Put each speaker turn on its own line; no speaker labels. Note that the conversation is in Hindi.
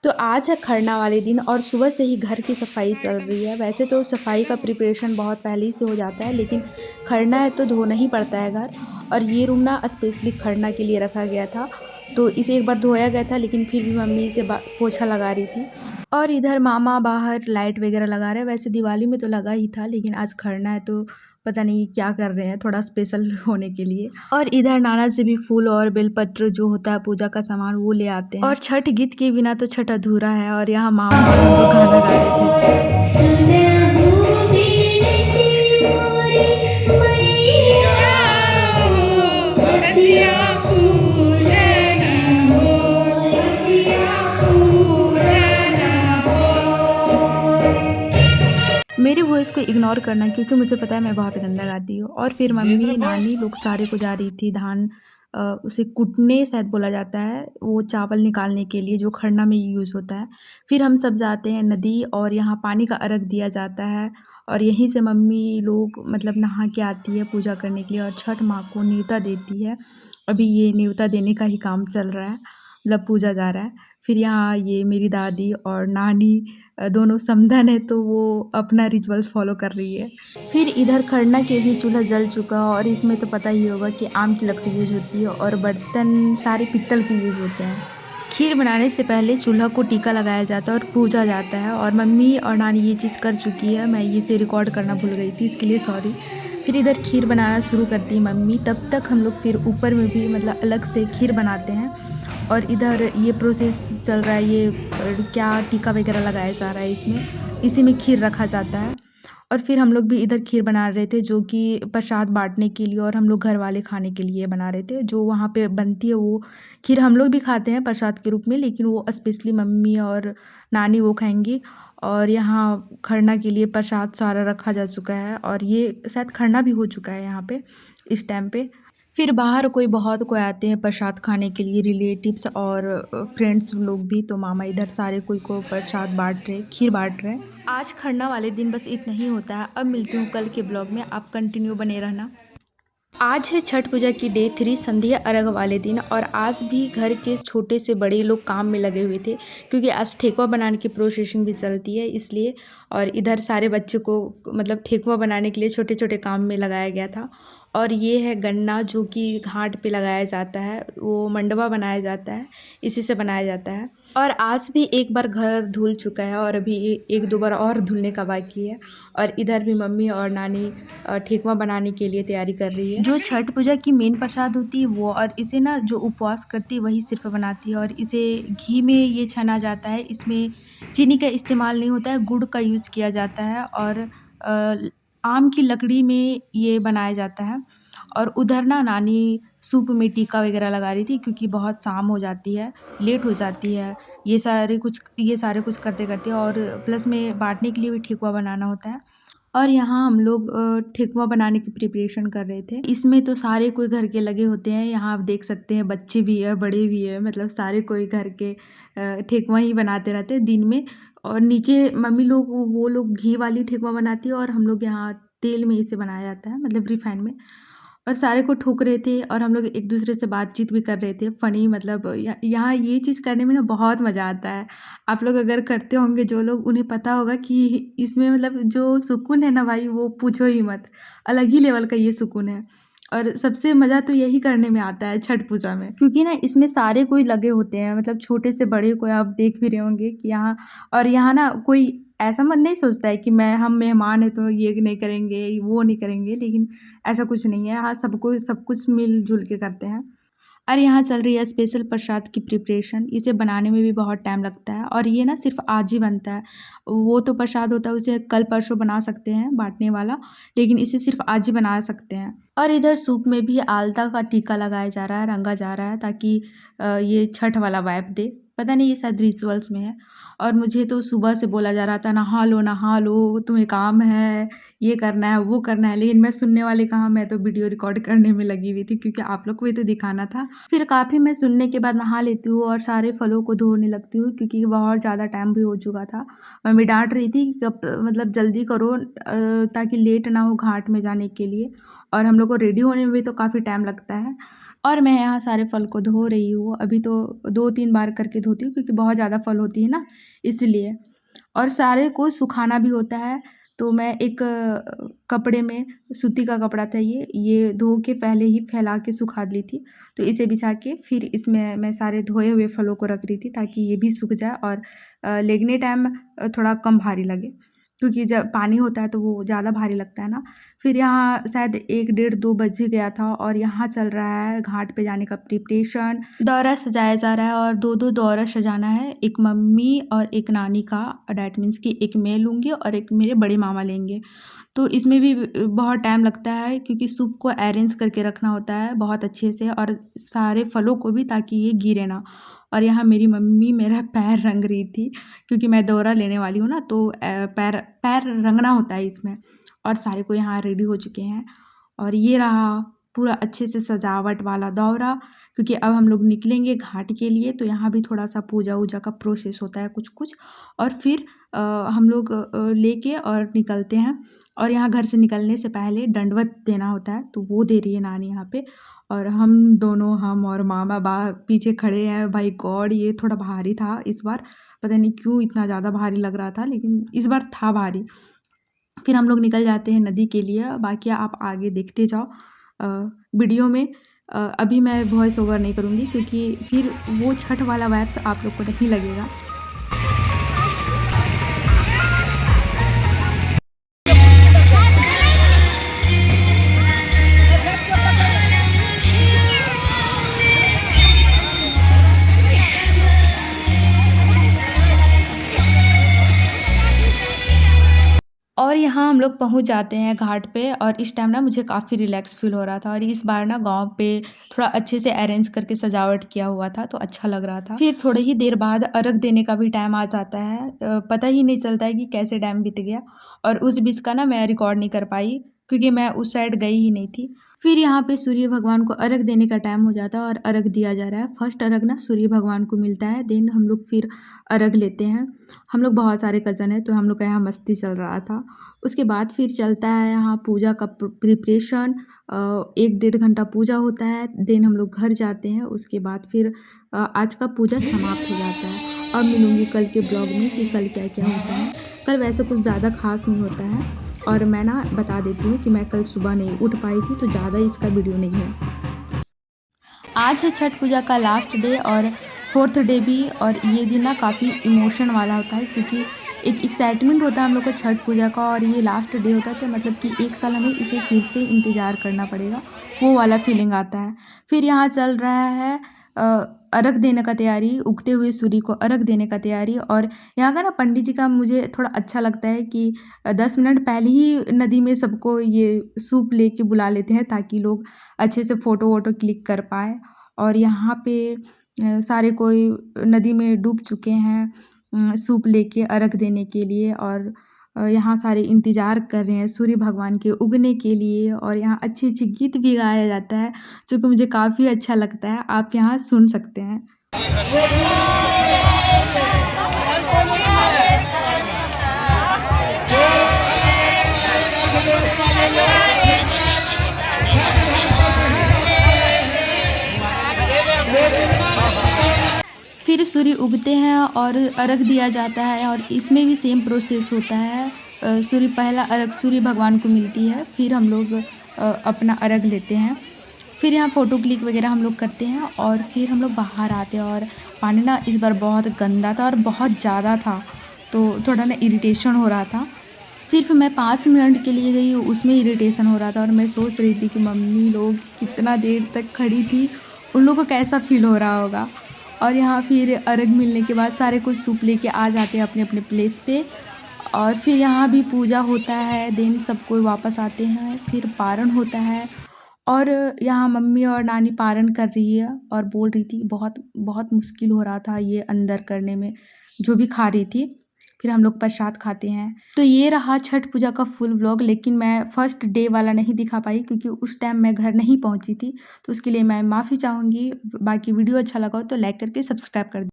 तो आज है खरना वाले दिन और सुबह से ही घर की सफाई चल रही है। वैसे तो सफाई का प्रिपरेशन बहुत पहले ही से हो जाता है, लेकिन खरना है तो धोना ही पड़ता है घर। और ये रूम ना स्पेशली खरना के लिए रखा गया था, तो इसे एक बार धोया गया था, लेकिन फिर भी मम्मी इसे पोछा लगा रही थी। और इधर मामा बाहर लाइट वगैरह लगा रहे हैं। वैसे दिवाली में तो लगा ही था, लेकिन आज खरना है तो पता नहीं क्या कर रहे हैं, थोड़ा स्पेशल होने के लिए। और इधर नाना से भी फूल और बेलपत्र जो होता है पूजा का सामान वो ले आते हैं। और छठ गीत के बिना तो छठ अधूरा है। और यहाँ मामा और हम लोग गाना गा रहे थे। मेरी वॉइस को इग्नोर करना, क्योंकि मुझे पता है मैं बहुत गंदा गाती हूँ। और फिर मम्मी नानी लोग सारे को जा रही थी धान उसे कुटने शायद बोला जाता है, वो चावल निकालने के लिए जो खरना में यूज़ होता है। फिर हम सब जाते हैं नदी और यहाँ पानी का अर्घ दिया जाता है। और यहीं से मम्मी लोग मतलब नहा के आती है पूजा करने के लिए और छठ माँ को न्योता देती है। अभी ये न्योता देने का ही काम चल रहा है, मतलब पूजा जा रहा है। फिर यहाँ ये मेरी दादी और नानी दोनों समधन है, तो वो अपना रिचुअल्स फॉलो कर रही है। फिर इधर खरना के लिए चूल्हा जल चुका और इसमें तो पता ही होगा कि आम की लकड़ी यूज़ होती है और बर्तन सारे पित्तल के यूज़ होते हैं। खीर बनाने से पहले चूल्हा को टीका लगाया जाता है और पूजा जाता है। और मम्मी और नानी ये चीज़ कर चुकी है, मैं ये से रिकॉर्ड करना भूल गई थी, इसके लिए सॉरी। फिर इधर खीर बनाना शुरू करती है मम्मी, तब तक हम लोग फिर ऊपर में भी मतलब अलग से खीर बनाते हैं। और इधर ये प्रोसेस चल रहा है, ये क्या टीका वगैरह लगाया जा रहा है इसमें, इसी में खीर रखा जाता है। और फिर हम लोग भी इधर खीर बना रहे थे, जो कि प्रसाद बांटने के लिए और हम लोग घर वाले खाने के लिए बना रहे थे। जो वहाँ पे बनती है वो खीर हम लोग भी खाते हैं प्रसाद के रूप में, लेकिन वो स्पेशली मम्मी और नानी वो खाएंगी। और यहाँ खरना के लिए प्रसाद सारा रखा जा चुका है और ये शायद खरना भी हो चुका है यहाँ पे इस टाइम पे। फिर बाहर बहुत कोई आते हैं प्रसाद खाने के लिए, रिलेटिव्स और फ्रेंड्स लोग भी। तो मामा इधर सारे कोई को प्रसाद बांट रहे, खीर बांट रहे हैं। आज खरना वाले दिन बस इतना ही होता है। अब मिलती हूँ कल के ब्लॉग में, आप कंटिन्यू बने रहना। आज है छठ पूजा की डे 3, संध्या अर्घ वाले दिन। और आज भी घर के छोटे से बड़े लोग काम में लगे हुए थे, क्योंकि आज ठेकुआ बनाने की प्रोसेसिंग भी चलती है इसलिए। और इधर सारे बच्चों को मतलब ठेकुआ बनाने के लिए छोटे छोटे काम में लगाया गया था। और ये है गन्ना जो कि घाट पे लगाया जाता है, वो मंडवा बनाया जाता है, इसी से बनाया जाता है। और आज भी एक बार घर धुल चुका है और अभी एक दो बार और धुलने का बाकी है। और इधर भी मम्मी और नानी ठेकुआ बनाने के लिए तैयारी कर रही है। जो छठ पूजा की मेन प्रसाद होती है वो, और इसे ना जो उपवास करती है वही सिर्फ बनाती है। और इसे घी में ये छना जाता है, इसमें चीनी का इस्तेमाल नहीं होता है, गुड़ का यूज़ किया जाता है। और आम की लकड़ी में ये बनाया जाता है। और उधर ना नानी सूप में टीका वगैरह लगा रही थी, क्योंकि बहुत शाम हो जाती है, लेट हो जाती है ये सारे कुछ करते करते। और प्लस में बांटने के लिए भी ठेकुआ बनाना होता है। और यहाँ हम लोग ठेकुआ बनाने की प्रिपरेशन कर रहे थे। इसमें तो सारे कोई घर के लगे होते हैं, यहाँ आप देख सकते हैं बच्चे भी है बड़े भी है, मतलब सारे कोई घर के ठेकुआ ही बनाते रहते हैं दिन में। और नीचे मम्मी लोग वो लोग घी वाली ठेकुआ बनाती है और हम लोग यहाँ तेल में इसे बनाया जाता है, मतलब रिफाइन में। और सारे को ठोक रहे थे और हम लोग एक दूसरे से बातचीत भी कर रहे थे फ़नी, मतलब यहाँ ये चीज़ करने में ना बहुत मज़ा आता है। आप लोग अगर करते होंगे जो लोग, उन्हें पता होगा कि इसमें मतलब जो सुकून है ना भाई, वो पूछो ही मत, अलग ही लेवल का ये सुकून है। और सबसे मज़ा तो यही करने में आता है छठ पूजा में, क्योंकि ना इसमें सारे कोई लगे होते हैं, मतलब छोटे से बड़े कोई, आप देख भी रहे होंगे कि यहाँ। और यहाँ ना कोई ऐसा मन नहीं सोचता है कि हम मेहमान हैं तो ये नहीं करेंगे वो नहीं करेंगे, लेकिन ऐसा कुछ नहीं है। यहाँ सबको सब कुछ मिल-जुल के करते हैं। और यहाँ चल रही है स्पेशल प्रसाद की प्रिपरेशन, इसे बनाने में भी बहुत टाइम लगता है और ये ना सिर्फ आज ही बनता है। वो तो प्रसाद होता है उसे कल परसों बना सकते हैं बाँटने वाला, लेकिन इसे सिर्फ आज ही बना सकते हैं। और इधर सूप में भी आलता का टीका लगाया जा रहा है, रंगा जा रहा है, ताकि ये छठ वाला वाइब दे। पता नहीं ये शायद रिचुअल्स में है। और मुझे तो सुबह से बोला जा रहा था नहा लो, तुम्हें काम है, ये करना है, वो करना है, लेकिन मैं सुनने वाली कहाँ, मैं तो वीडियो रिकॉर्ड करने में लगी हुई थी, क्योंकि आप लोग को भी तो दिखाना था। फिर काफ़ी मैं सुनने के बाद नहा लेती हूँ और सारे फलों को धोने लगती हूँ, क्योंकि बहुत ज़्यादा टाइम भी हो चुका था। मम्मी डांट रही थी कि कब मतलब जल्दी करो, ताकि लेट ना हो घाट में जाने के लिए। और हम लोग को रेडी होने में भी तो काफ़ी टाइम लगता है। और मैं यहाँ सारे फल को धो रही हूँ। अभी तो 2-3 बार करके धोती हूँ क्योंकि बहुत ज़्यादा फल होती है ना, इसलिए। और सारे को सुखाना भी होता है, तो मैं एक कपड़े में, सूती का कपड़ा था ये धो के पहले ही फैला के सुखा ली थी। तो इसे बिछा के फिर इसमें मैं सारे धोए हुए फलों को रख रही थी ताकि ये भी सूख जाए और लेगने टाइम थोड़ा कम भारी लगे, क्योंकि जब पानी होता है तो वो ज़्यादा भारी लगता है ना। फिर यहाँ शायद 1 डेढ़ 2 बज ही गया था और यहाँ चल रहा है घाट पे जाने का प्रिपरेशन। दौरा सजाया जा रहा है और 2-2 दौरा सजाना है, एक मम्मी और एक नानी का। डैट मीन्स कि एक मैं लूँगी और एक मेरे बड़े मामा लेंगे। तो इसमें भी बहुत टाइम लगता है क्योंकि सूप को अरेंज करके रखना होता है बहुत अच्छे से, और सारे फलों को भी, ताकि ये गिरे ना। और यहाँ मेरी मम्मी मेरा पैर रंग रही थी क्योंकि मैं दौरा लेने वाली हूँ ना, तो पैर पैर रंगना होता है इसमें। और सारे को यहाँ रेडी हो चुके हैं और ये रहा पूरा अच्छे से सजावट वाला दौरा, क्योंकि अब हम लोग निकलेंगे घाट के लिए। तो यहाँ भी थोड़ा सा पूजा वूजा का प्रोसेस होता है कुछ कुछ, और फिर हम लोग लेके और निकलते हैं। और यहाँ घर से निकलने से पहले दंडवत देना होता है, तो वो दे रही है नानी यहाँ पे। और हम दोनों, हम और मामा पीछे खड़े हैं। भाई गॉड, ये थोड़ा भारी था इस बार, पता नहीं क्यों इतना ज़्यादा भारी लग रहा था, लेकिन इस बार था भारी। फिर हम लोग निकल जाते हैं नदी के लिए, बाकी आप आगे देखते जाओ वीडियो में। अभी मैं वॉइस ओवर नहीं करूँगी क्योंकि फिर वो छठ वाला वाइब्स आप लोग को नहीं लगेगा। और यहाँ हम लोग पहुँच जाते हैं घाट पे, और इस टाइम ना मुझे काफ़ी रिलैक्स फील हो रहा था। और इस बार ना गाँव पे थोड़ा अच्छे से अरेंज करके सजावट किया हुआ था, तो अच्छा लग रहा था। फिर थोड़ी ही देर बाद अर्घ देने का भी टाइम आ जाता है। पता ही नहीं चलता है कि कैसे टाइम बीत गया। और उस बीच का ना मैं रिकॉर्ड नहीं कर पाई क्योंकि मैं उस साइड गई ही नहीं थी। फिर यहाँ पे सूर्य भगवान को अर्घ देने का टाइम हो जाता है और अर्घ दिया जा रहा है। फर्स्ट अर्घ ना सूर्य भगवान को मिलता है, देन हम लोग फिर अर्घ लेते हैं। हम लोग बहुत सारे कज़न हैं, तो हम लोग का यहाँ मस्ती चल रहा था। उसके बाद फिर चलता है यहाँ पूजा का प्रिपरेशन। 1-1.5 घंटा पूजा होता है, देन हम लोग घर जाते हैं। उसके बाद फिर आज का पूजा समाप्त हो जाता है। अब मिलूँगी कल के ब्लॉग में कि कल क्या क्या होता है। कल वैसे कुछ ज़्यादा खास नहीं होता है, और मैं ना बता देती हूँ कि मैं कल सुबह नहीं उठ पाई थी, तो ज़्यादा इसका वीडियो नहीं है। आज है छठ पूजा का लास्ट डे और 4th डे भी, और ये दिन ना काफ़ी इमोशन वाला होता है क्योंकि एक एक्साइटमेंट होता है हम लोग को छठ पूजा का, और ये लास्ट डे होता है, तो मतलब कि 1 साल हमें इसे फिर से इंतज़ार करना पड़ेगा, वो वाला फीलिंग आता है। फिर यहाँ चल रहा है अर्घ देने का तैयारी, उगते हुए सूर्य को अर्घ देने का तैयारी। और यहाँ का ना पंडित जी का मुझे थोड़ा अच्छा लगता है कि 10 मिनट पहले ही नदी में सबको ये सूप लेके बुला लेते हैं ताकि लोग अच्छे से फ़ोटो वोटो क्लिक कर पाए। और यहाँ पे सारे कोई नदी में डूब चुके हैं सूप लेके अर्घ देने के लिए, और यहाँ सारे इंतज़ार कर रहे हैं सूर्य भगवान के उगने के लिए। और यहाँ अच्छी-अच्छी गीत भी गाया जाता है जो कि मुझे काफ़ी अच्छा लगता है, आप यहाँ सुन सकते हैं। फिर सूर्य उगते हैं और अर्घ दिया जाता है, और इसमें भी सेम प्रोसेस होता है। पहला अर्घ सूर्य भगवान को मिलती है, फिर हम लोग अपना अर्घ लेते हैं। फिर यहाँ फ़ोटो क्लिक वगैरह हम लोग करते हैं और फिर हम लोग बाहर आते हैं। और पानी ना इस बार बहुत गंदा था और बहुत ज़्यादा था, तो थोड़ा ना इरिटेशन हो रहा था। सिर्फ मैं 5 मिनट के लिए गई, उसमें इरिटेशन हो रहा था। और मैं सोच रही थी कि मम्मी लोग कितना देर तक खड़ी थी, उन लोगों को कैसा फील हो रहा होगा। और यहाँ फिर अर्घ मिलने के बाद सारे कुछ सूप लेके आ जाते हैं अपने अपने प्लेस पे, और फिर यहाँ भी पूजा होता है। देन सब कोई वापस आते हैं, फिर पारण होता है। और यहाँ मम्मी और नानी पारण कर रही है और बोल रही थी बहुत बहुत मुश्किल हो रहा था ये अंदर करने में, जो भी खा रही थी। फिर हम लोग प्रसाद खाते हैं। तो ये रहा छठ पूजा का फुल व्लॉग, लेकिन मैं फर्स्ट डे वाला नहीं दिखा पाई क्योंकि उस टाइम मैं घर नहीं पहुंची थी, तो उसके लिए मैं माफ़ी चाहूँगी। बाकी वीडियो अच्छा लगा हो तो लाइक करके सब्सक्राइब कर